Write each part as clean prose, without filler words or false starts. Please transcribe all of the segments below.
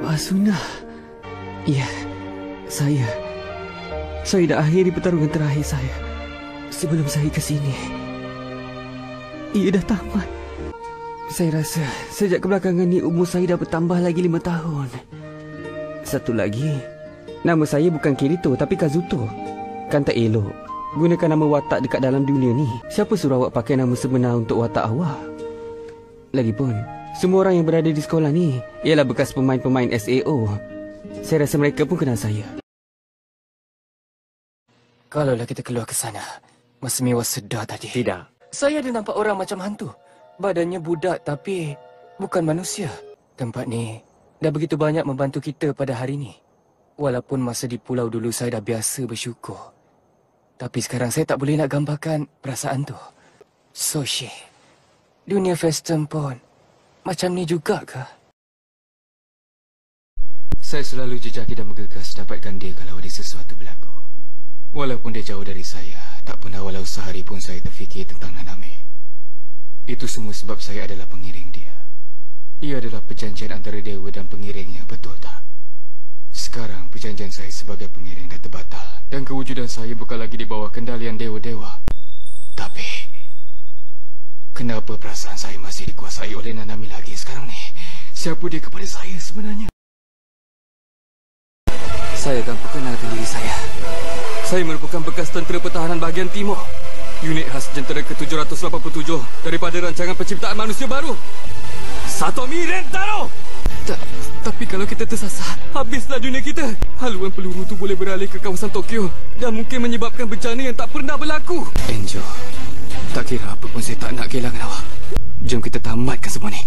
Asuna. Ya, saya dah akhiri pertarungan terakhir saya sebelum saya ke sini. Ia dah tamat. Saya rasa sejak kebelakangan ni umur saya dah bertambah lagi 5 tahun. Satu lagi, nama saya bukan Kirito tapi Kazuto. Kan tak elok gunakan nama watak dekat dalam dunia ni. Siapa suruh awak pakai nama sebenar untuk watak awak? Lagipun, semua orang yang berada di sekolah ni ialah bekas pemain-pemain SAO. Saya rasa mereka pun kenal saya. Kalaulah kita keluar ke sana, masa mewah sedar tadi. Tidak. Saya ada nampak orang macam hantu. Badannya budak tapi bukan manusia. Tempat ni dah begitu banyak membantu kita pada hari ni. Walaupun masa di pulau dulu saya dah biasa bersyukur. Tapi sekarang saya tak boleh nak gambarkan perasaan tu. Soshi, dunia festum pun macam ni juga ke? Saya selalu jejaki dan menggegas dapatkan dia kalau ada sesuatu berlaku. Walaupun dia jauh dari saya, tak pernah walau sehari pun saya terfikir tentang Nanami. Itu semua sebab saya adalah pengiring dia. Ia adalah perjanjian antara dewa dan pengiringnya, betul tak? Sekarang perjanjian saya sebagai pengiring dah terbatal dan kewujudan saya bukan lagi di bawah kendalian dewa-dewa. Tapi kenapa perasaan saya masih dikuasai oleh Nanami lagi sekarang ni? Siapa dia kepada saya sebenarnya? Saya akan perkenalkan diri saya. Saya merupakan bekas tentera pertahanan bahagian timur. Unit khas jentera ke-787 daripada rancangan penciptaan manusia baru. Satomi Rentaro! Tapi kalau kita tersasar, habislah dunia kita. Haluan peluru tu boleh beralih ke kawasan Tokyo dan mungkin menyebabkan bencana yang tak pernah berlaku. Enjo, tak kira apa pun saya tak nak kehilangan awak. Jom kita tamatkan semua ni.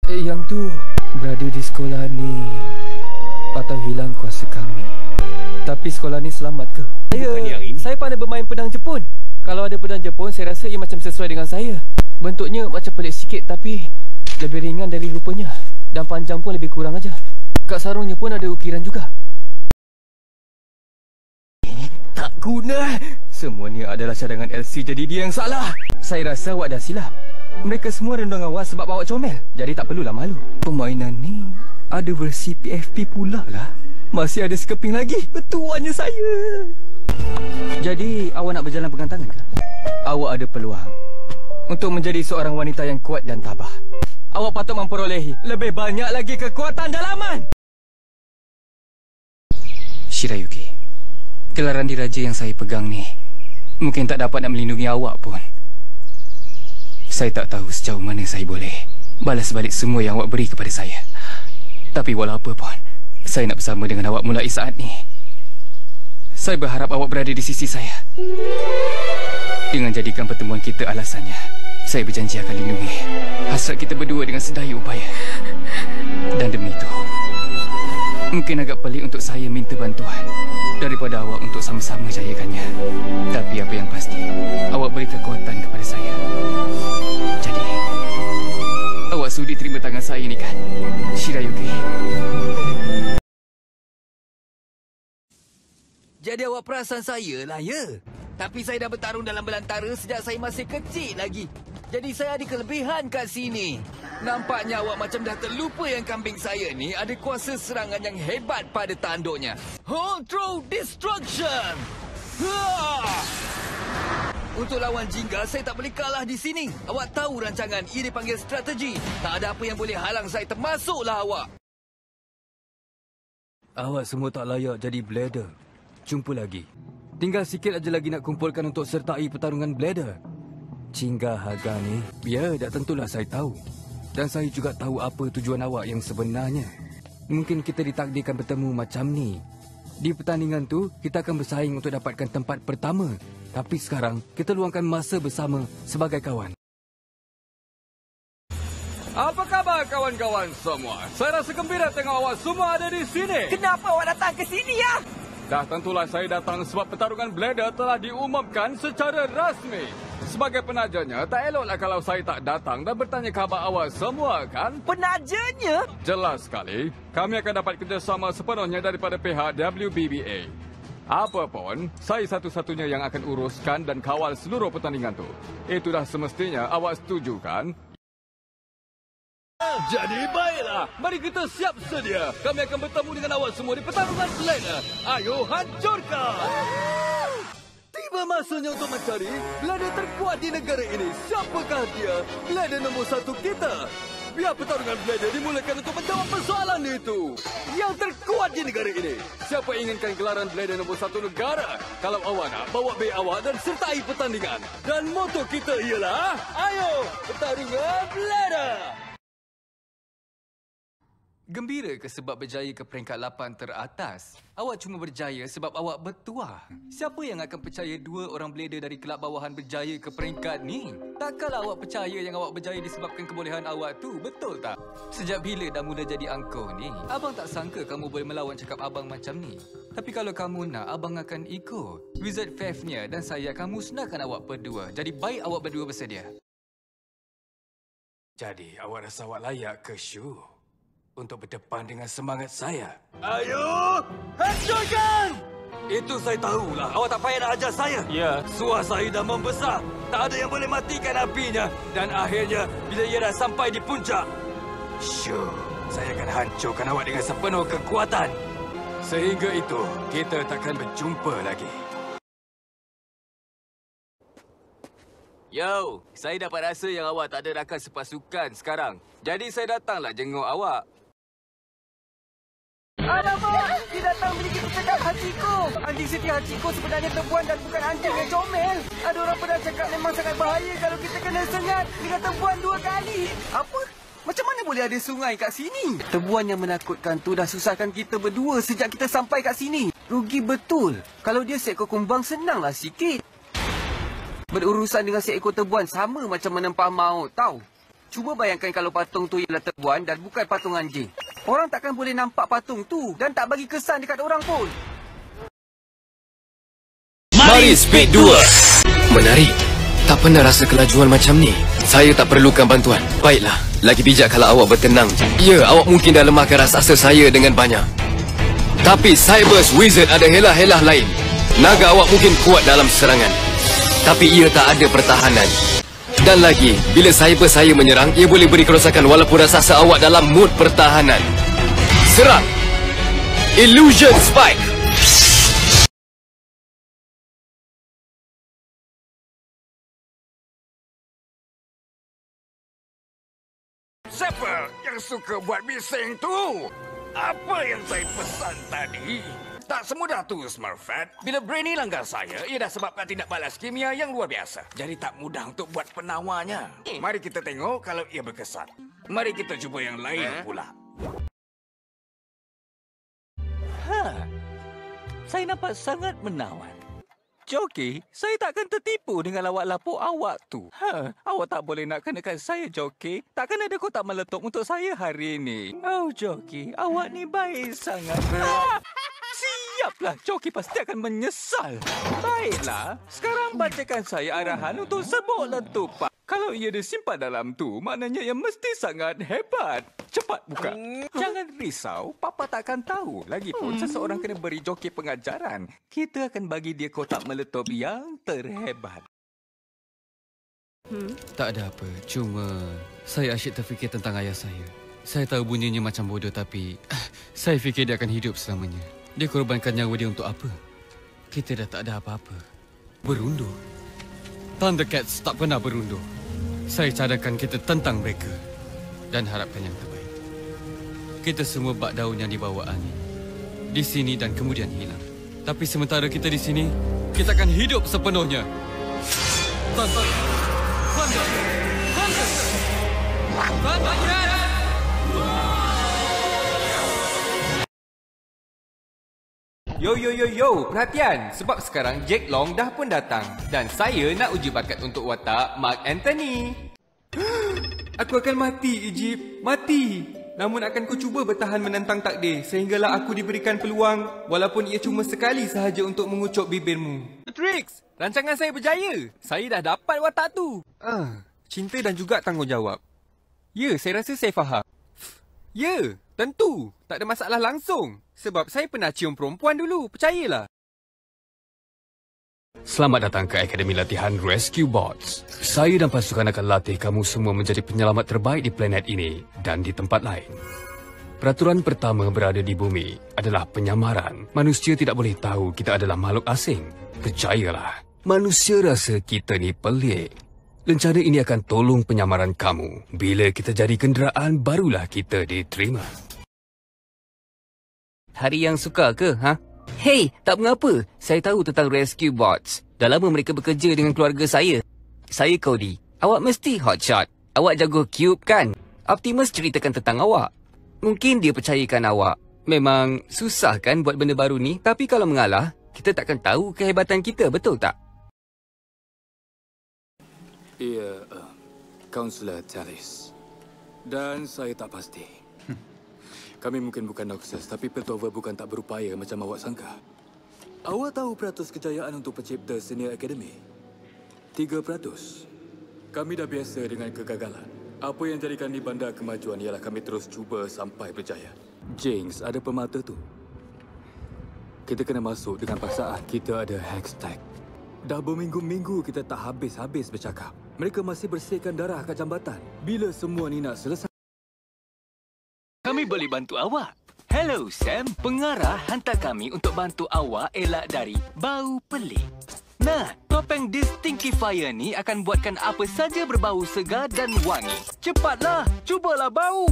Yang tu berada di sekolah ni atau hilang kuasa kami. Tapi sekolah ni selamat ke? Saya pandai bermain pedang Jepun. Kalau ada pedang Jepun, saya rasa ia macam sesuai dengan saya. Bentuknya macam pelik sikit tapi lebih ringan dari rupanya. Dan panjang pun lebih kurang aja. Kat sarungnya pun ada ukiran juga. Tak guna. Semua ni adalah cadangan LC, jadi dia yang salah. Saya rasa awak dah silap. Mereka semua rendang awak sebab awak comel. Jadi tak perlulah malu. Permainan ni ada versi PFP pula lah. Masih ada sekeping lagi. Betuannya saya. Jadi awak nak berjalan pegang tangan ke? Awak ada peluang untuk menjadi seorang wanita yang kuat dan tabah. Awak patut memperolehi lebih banyak lagi kekuatan dalaman. Shirayuki, gelaran diraja yang saya pegang ni mungkin tak dapat nak melindungi awak pun. Saya tak tahu sejauh mana saya boleh balas balik semua yang awak beri kepada saya. Tapi walau apa pun, saya nak bersama dengan awak mulai saat ni. Saya berharap awak berada di sisi saya. Dengan jadikan pertemuan kita alasannya, saya berjanji akan lindungi hasrat kita berdua dengan sedaya upaya. Dan demi itu, mungkin agak pelik untuk saya minta bantuan daripada awak untuk sama-sama jayakannya. Tapi apa yang pasti, awak beri kekuatan kepada saya. Jadi, awak sudi terima tangan saya ni kan, Shirayuki? Jadi awak perasan saya lah, ya? Tapi saya dah bertarung dalam belantara sejak saya masih kecil lagi. Jadi saya ada kelebihan kat sini. Nampaknya awak macam dah terlupa yang kambing saya ni ada kuasa serangan yang hebat pada tanduknya. Hold through destruction! Untuk lawan jingga, saya tak boleh kalah di sini. Awak tahu rancangan ini dipanggil strategi. Tak ada apa yang boleh halang saya, termasuklah awak. Awak semua tak layak jadi blader. Jumpa lagi. Tinggal sikit aja lagi nak kumpulkan untuk sertai pertarungan blader. Jingga harga ni, ya, dah tentulah saya tahu. Dan saya juga tahu apa tujuan awak yang sebenarnya. Mungkin kita ditakdirkan bertemu macam ni. Di pertandingan tu, kita akan bersaing untuk dapatkan tempat pertama. Tapi sekarang, kita luangkan masa bersama sebagai kawan. Apa khabar kawan-kawan semua? Saya rasa gembira tengok awak semua ada di sini. Kenapa awak datang ke sini, ya? Dah tentulah saya datang sebab pertarungan blader telah diumumkan secara rasmi. Sebagai penajanya, tak eloklah kalau saya tak datang dan bertanya khabar awak semua, kan? Penajanya? Jelas sekali. Kami akan dapat kerjasama sepenuhnya daripada pihak WBBA. Apapun, saya satu-satunya yang akan uruskan dan kawal seluruh pertandingan tu. Itu dah semestinya awak setuju, kan? Jadi baiklah, mari kita siap sedia. Kami akan bertemu dengan awak semua di pertarungan Blader. Ayo hancurkan! Tiba masanya untuk mencari Blader terkuat di negara ini. Siapakah dia? Blader nombor 1 kita. Biar pertarungan Blader dimulakan untuk menjawab persoalan itu. Yang terkuat di negara ini. Siapa inginkan gelaran Blader nombor 1 negara? Kalau awak nak, bawa beg awak dan sertai pertandingan. Dan moto kita ialah, ayo pertarungan Blader! Gembira ke sebab berjaya ke peringkat 8 teratas? Awak cuma berjaya sebab awak bertuah. Siapa yang akan percaya 2 orang blader dari kelab bawahan berjaya ke peringkat ni? Takkanlah awak percaya yang awak berjaya disebabkan kebolehan awak tu, betul tak? Sejak bila dah mula jadi angkuh ni? Abang tak sangka kamu boleh melawan cakap abang macam ni. Tapi kalau kamu nak, abang akan ikut. Wizard Fafnir dan saya akan musnahkan awak berdua. Jadi baik awak berdua bersedia. Jadi awak rasa awak layak ke show? Untuk berdepan dengan semangat saya. Ayo, hancurkan! Itu saya tahulah. Awak tak payah nak ajar saya. Ya. Suah saya dah membesar. Tak ada yang boleh matikan apinya. Dan akhirnya, bila ia dah sampai di puncak, Syuh, saya akan hancurkan awak dengan sepenuh kekuatan. Sehingga itu, kita takkan berjumpa lagi. Yo, saya dapat rasa yang awak tak ada rakan sepasukan sekarang. Jadi saya datanglah jenguk awak. Alamak! Dia datang memiliki pekedar Hachiko. Anjing setia Hachiko sebenarnya tebuan dan bukan anjing yang comel. Ada orang pernah cakap memang sangat bahaya kalau kita kena sengat dengan tebuan 2 kali. Apa? Macam mana boleh ada sungai kat sini? Tebuan yang menakutkan tu dah susahkan kita berdua sejak kita sampai kat sini. Rugi betul. Kalau dia seekor kumbang, senanglah sikit. Berurusan dengan seekor tebuan sama macam menempah maut, tahu? Cuba bayangkan kalau patung tu ialah tebuan dan bukan patung anjing. Orang takkan boleh nampak patung tu dan tak bagi kesan dekat orang pun. Mari Speed 2. Menarik. Tak pernah rasa kelajuan macam ni. Saya tak perlukan bantuan. Baiklah, lagi bijak kalau awak bertenang je. Ya, awak mungkin dah lemahkan rasa saya dengan banyak. Tapi Cyber's Wizard ada helah-helah lain. Naga awak mungkin kuat dalam serangan, tapi ia tak ada pertahanan. Dan lagi, bila cyber saya menyerang, ia boleh beri kerosakan walaupun raksasa awak dalam mood pertahanan. Serang! Illusion Spike! siapa yang suka buat bising tu? Apa yang saya pesan tadi? Tak semudah tu, Smurfette. Bila Brainy langgar saya, ia dah sebabkan tindak balas kimia yang luar biasa. Jadi tak mudah untuk buat penawarnya. Mari kita tengok kalau ia berkesan. Mari kita cuba yang lain pula. Saya nampak sangat menawan. Joki, saya takkan tertipu dengan lawak lapuk awak tu. Awak tak boleh nak kenakan saya, Joki. Takkan ada kotak meletup untuk saya hari ini. Oh, Joki, awak ni baik sangat. Siaplah, Joki pasti akan menyesal. Baiklah, sekarang bacakan saya arahan untuk serbuk letupan. Kalau ia disimpan dalam tu, maknanya ia mesti sangat hebat. Cepat buka. Jangan risau, Papa takkan tahu. Lagipun seseorang kena beri Joki pengajaran. Kita akan bagi dia kotak meletup yang terhebat. Tak ada apa, cuma saya asyik terfikir tentang ayah saya. Saya tahu bunyinya macam bodoh tapi saya fikir dia akan hidup selamanya. Dia korbankan nyawa dia untuk apa? Kita dah tak ada apa-apa. Berundur. Thundercats tak pernah berundur. Saya cadangkan kita tentang mereka dan harapkan yang terbaik. Kita semua bak daun yang dibawa angin. Di sini dan kemudian hilang. Tapi sementara kita di sini, kita akan hidup sepenuhnya. Thunder! Thunder! Thunder! Thunder! Yo yo yo yo, perhatian sebab sekarang Jack Long dah pun datang dan saya nak uji bakat untuk watak Mark Anthony. Aku akan mati, Egypt, mati. Namun akan ku cuba bertahan menentang takdir sehinggalah aku diberikan peluang walaupun ia cuma sekali sahaja untuk mengucuk bibirmu. Trix, rancangan saya berjaya. Saya dah dapat watak tu. Cinta dan juga tanggungjawab. Ya, saya rasa saya faham. Ya, tentu. Tak ada masalah langsung. Sebab saya pernah cium perempuan dulu, percayalah. Selamat datang ke Akademi Latihan Rescue Bots. Saya dan pasukan akan latih kamu semua menjadi penyelamat terbaik di planet ini dan di tempat lain. Peraturan pertama berada di bumi adalah penyamaran. Manusia tidak boleh tahu kita adalah makhluk asing. Percayalah, manusia rasa kita ni pelik. Rencana ini akan tolong penyamaran kamu. Bila kita jadi kenderaan, barulah kita diterima. Hari yang suka ke, ha? Hei, tak mengapa. Saya tahu tentang Rescue Bots. Dah lama mereka bekerja dengan keluarga saya. Saya Cody. Awak mesti hotshot. Awak jago Cube kan? Optimus ceritakan tentang awak. Mungkin dia percayakan awak. Memang susah kan buat benda baru ni? Tapi kalau mengalah, kita takkan tahu kehebatan kita, betul tak? Ya, Kaunselor Talis. Dan saya tak pasti. Kami mungkin bukan Noxus, tapi Piltover bukan tak berupaya macam awak sangka. Awak tahu peratus kejayaan untuk pencipta Senior Academy? 3%. Kami dah biasa dengan kegagalan. Apa yang jadikan ni bandar kemajuan ialah kami terus cuba sampai berjaya. Jinx ada pemata tu. Kita kena masuk dengan paksaan. Kita ada hashtag. Dah berminggu-minggu kita tak habis-habis bercakap. Mereka masih bersihkan darah kat jambatan. Bila semua ni nak selesai? Kami boleh bantu awak. Hello Sam, pengarah hantar kami untuk bantu awak elak dari bau pelik. Nah, topeng Distinctifier ni akan buatkan apa saja berbau segar dan wangi. Cepatlah, cubalah bau.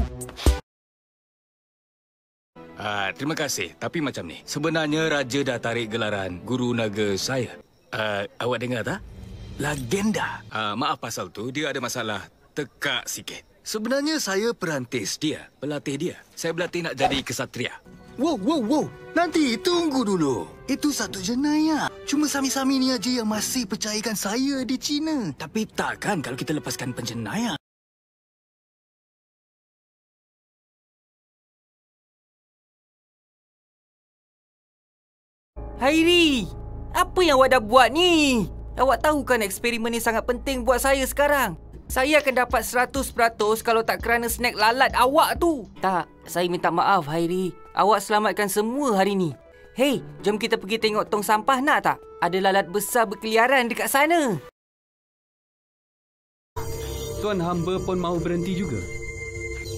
Terima kasih. Tapi macam ni, sebenarnya Raja dah tarik gelaran Guru Naga saya. Awak dengar tak? Legenda. Maaf pasal tu, dia ada masalah tekak sikit. Sebenarnya saya perantis dia, pelatih dia. Saya berlatih nak jadi kesatria. Wow. Nanti tunggu dulu. Itu satu jenayah. Cuma Sami-Sami ni aja yang masih percayakan saya di China. Tapi takkan kalau kita lepaskan penjenayah. Hairi, apa yang awak dah buat ni? Awak tahu kan eksperimen ni sangat penting buat saya sekarang. Saya akan dapat 100% kalau tak kerana snack lalat awak tu. Tak, saya minta maaf Hairi. Awak selamatkan semua hari ni. Hei, jom kita pergi tengok tong sampah nak tak? Ada lalat besar berkeliaran dekat sana. Tuan hamba pun mahu berhenti juga.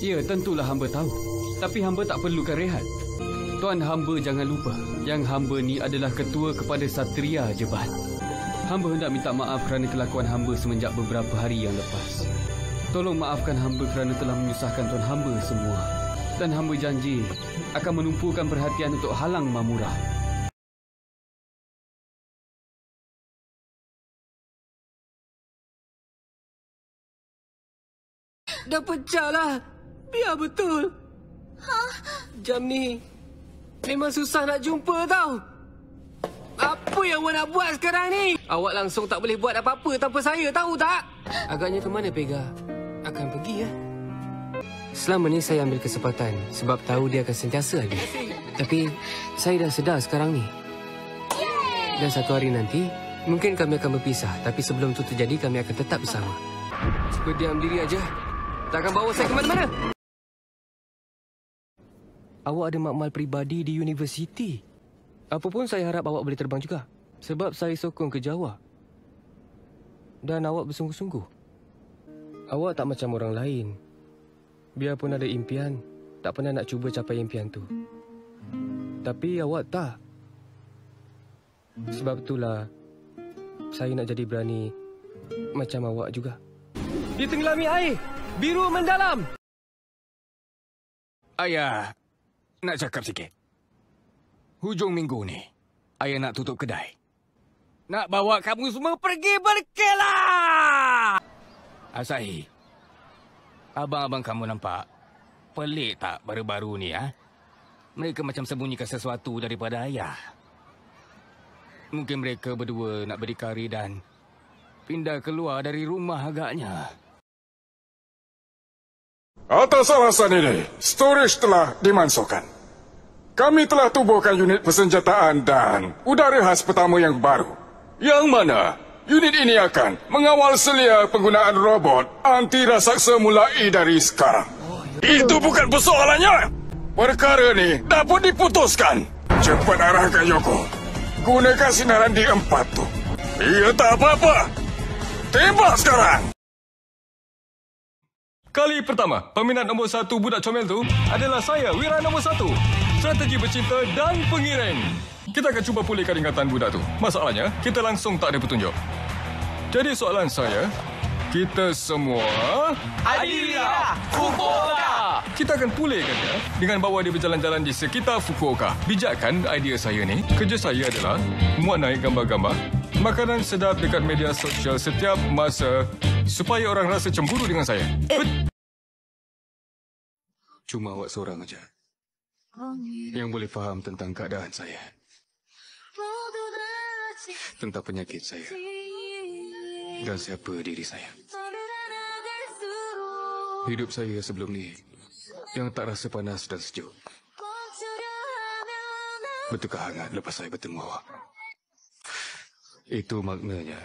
Ya, tentulah hamba tahu. Tapi hamba tak perlukan rehat. Tuan hamba jangan lupa, yang hamba ni adalah ketua kepada Satria Jebat. Hamba hendak minta maaf kerana kelakuan hamba semenjak beberapa hari yang lepas. Tolong maafkan hamba kerana telah menyusahkan tuan hamba semua. Dan hamba janji akan menumpukan perhatian untuk halang Mamura. Dah pecah lah. Biar betul. Jam ni memang susah nak jumpa tau. Apa yang awak nak buat sekarang ni? Awak langsung tak boleh buat apa-apa tanpa saya, tahu tak? Agaknya ke mana Pega akan pergi ya? Selama ni saya ambil kesempatan sebab tahu dia akan sentiasa ada. Tapi saya dah sedar sekarang ni. Dan satu hari nanti mungkin kami akan berpisah, tapi sebelum itu terjadi kami akan tetap bersama. Berdiam diri aja. Takkan bawa saya ke mana-mana. Awak ada makmal peribadi di universiti. Apapun saya harap awak boleh terbang juga. Sebab saya sokong ke Jawa. Dan awak bersungguh-sungguh. Awak tak macam orang lain. Biarpun ada impian, tak pernah nak cuba capai impian tu. Tapi awak tak. Sebab itulah saya nak jadi berani macam awak juga. Ditenggelami air, biru mendalam. Ayah, nak cakap sikit. Hujung minggu ni, ayah nak tutup kedai. Nak bawa kamu semua pergi berkelah. Asahi, abang-abang kamu nampak pelik tak baru-baru ni, ha? Mereka macam sembunyikan sesuatu daripada ayah. Mungkin mereka berdua nak berdikari dan pindah keluar dari rumah agaknya. Atas alasan ini, storage telah dimansuhkan. Kami telah tubuhkan unit persenjataan dan udara khas pertama yang baru. Yang mana unit ini akan mengawal selia penggunaan robot anti raksasa mulai dari sekarang. Itu bukan persoalannya. Perkara ni dapat diputuskan. Cepat arahkan Yoko. Gunakan sinaran di 4 tu. Ia tak apa-apa. Tembak sekarang. Kali pertama, peminat nombor 1 budak comel tu adalah saya, Wira nombor 1. Strategi bercinta dan pengiring. Kita akan cuba pulihkan ingatan budak tu. Masalahnya, kita langsung tak ada petunjuk. Jadi soalan saya, kita semua... Adira Fukuoka. Kita akan pulihkan dia dengan bawa dia berjalan-jalan di sekitar Fukuoka. Bijak kan idea saya ni? Kerja saya adalah muat naik gambar-gambar makanan sedap dekat media sosial setiap masa supaya orang rasa cemburu dengan saya. Cuma awak seorang aja yang boleh faham tentang keadaan saya, tentang penyakit saya dan siapa diri saya. Hidup saya sebelum ni yang tak rasa panas dan sejuk. Betulkah hangat lepas saya bertemu awak? Itu maknanya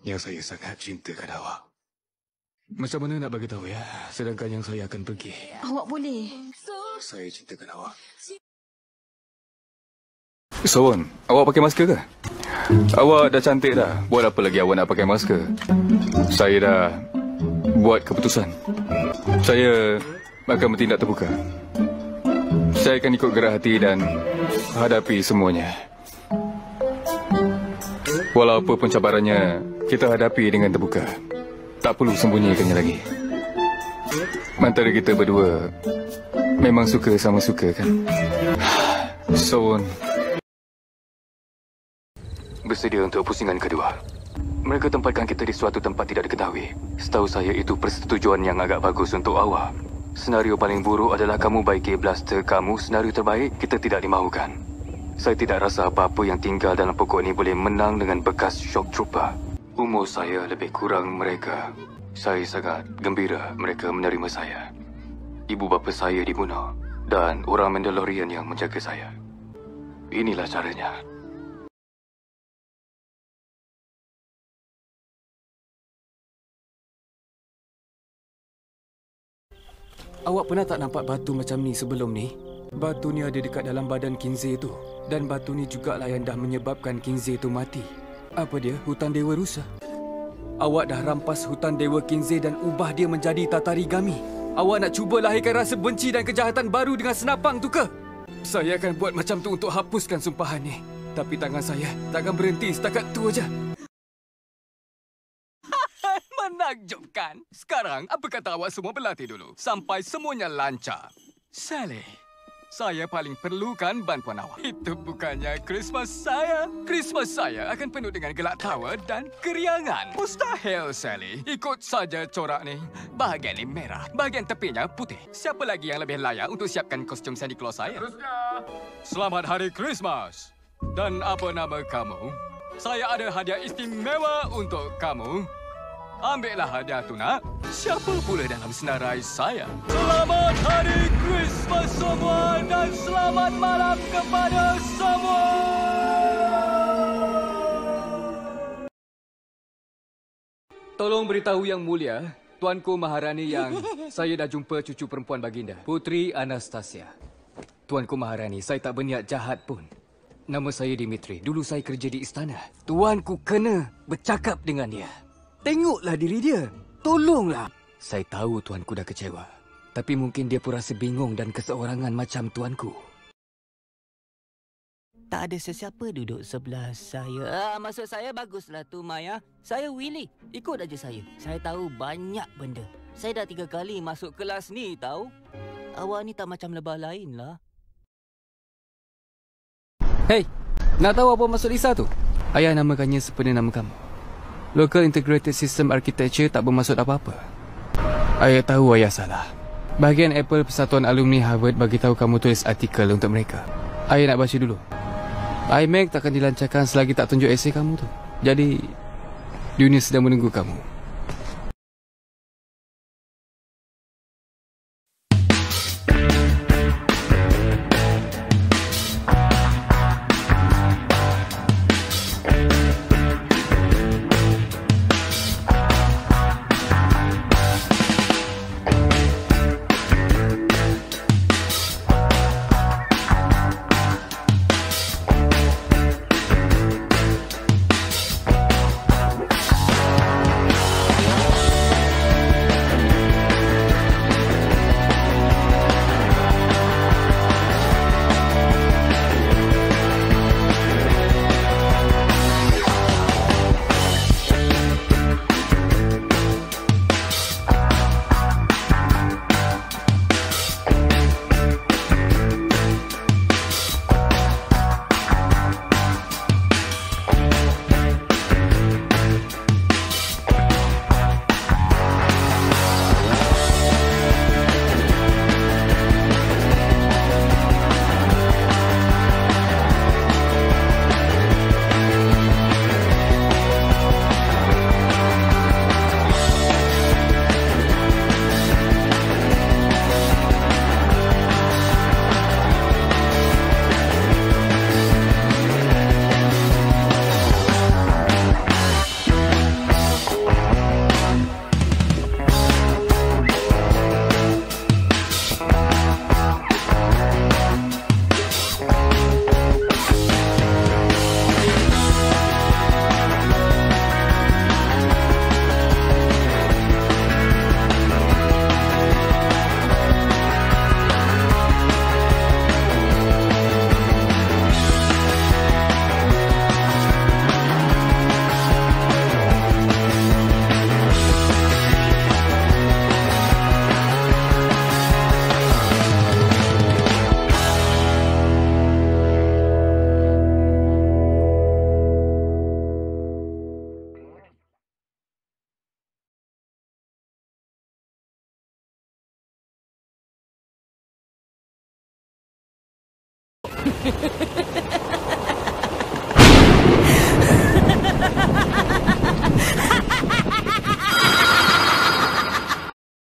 yang saya sangat cintakan awak. Macam mana nak bagi tahu ya? Sedangkan yang saya akan pergi. Awak boleh. Saya cintakan awak. Sowon, awak pakai masker ke? Awak dah cantik dah. Buat apa lagi awak nak pakai masker? Saya dah buat keputusan. Saya akan bertindak terbuka. Saya akan ikut gerak hati dan hadapi semuanya. Walau apa pun cabarannya, kita hadapi dengan terbuka. Tak perlu sembunyikannya lagi. Antara kita berdua memang suka sama suka kan? Sowon bersedia untuk pusingan kedua. Mereka tempatkan kita di suatu tempat tidak diketahui. Setahu saya itu persetujuan yang agak bagus untuk awak. Senario paling buruk adalah kamu baiki blaster kamu. Senario terbaik, kita tidak dimahukan. Saya tidak rasa apa-apa yang tinggal dalam pokok ini boleh menang dengan bekas shock trooper. Umur saya lebih kurang mereka. Saya sangat gembira mereka menerima saya. Ibu bapa saya dibunuh dan orang Mandalorian yang menjaga saya. Inilah caranya. Awak pernah tak nampak batu macam ni sebelum ni? Batu ni ada dekat dalam badan Kinze tu. Dan batu ni jugalah yang dah menyebabkan Kinze tu mati. Apa dia? Hutan Dewa Rusa. Awak dah rampas hutan Dewa Kinze dan ubah dia menjadi Tatarigami. Awak nak cuba lahirkan rasa benci dan kejahatan baru dengan senapang tu ke? Saya akan buat macam tu untuk hapuskan sumpahan ni. Tapi tangan saya takkan berhenti setakat tu aja. Menakjubkan. Sekarang, apa kata awak semua berlatih dulu sampai semuanya lancar? Sally, saya paling perlukan bantuan awak. Itu bukannya Christmas saya. Christmas saya akan penuh dengan gelak tawa dan keriangan. Mustahil, Sally. Ikut saja corak ni. Bahagian ni merah, bahagian tepinya putih. Siapa lagi yang lebih layak untuk siapkan kostum Santa Claus saya? Selamat Hari Christmas. Dan apa nama kamu? Saya ada hadiah istimewa untuk kamu. Ambillah hadiah tu, nak. Siapa pula dalam senarai saya? Selamat Hari Christmas semua dan selamat malam kepada semua. Tolong beritahu Yang Mulia, Tuanku Maharani yang saya dah jumpa cucu perempuan baginda, Putri Anastasia. Tuanku Maharani, saya tak berniat jahat pun. Nama saya Dimitri. Dulu saya kerja di istana. Tuanku kena bercakap dengan dia. Tengoklah diri dia. Tolonglah. Saya tahu tuanku dah kecewa. Tapi mungkin dia pun rasa bingung dan keseorangan macam tuanku. Tak ada sesiapa duduk sebelah saya. Maksud saya baguslah tu, Maya. Saya Willy. Ikut aja saya. Saya tahu banyak benda. Saya dah 3 kali masuk kelas ni, tahu? Awak ni tak macam lebah lain lah. Hei, nak tahu apa maksud Lisa tu? Ayah namakannya seperti nama kamu. Local Integrated System Architecture tak bermaksud apa-apa. Ayah tahu ayah salah. Bahagian Apple Persatuan Alumni Harvard bagi tahu kamu tulis artikel untuk mereka. Ayah nak baca dulu. iMac takkan dilancarkan selagi tak tunjuk esei kamu tu. Jadi, dunia sedang menunggu kamu.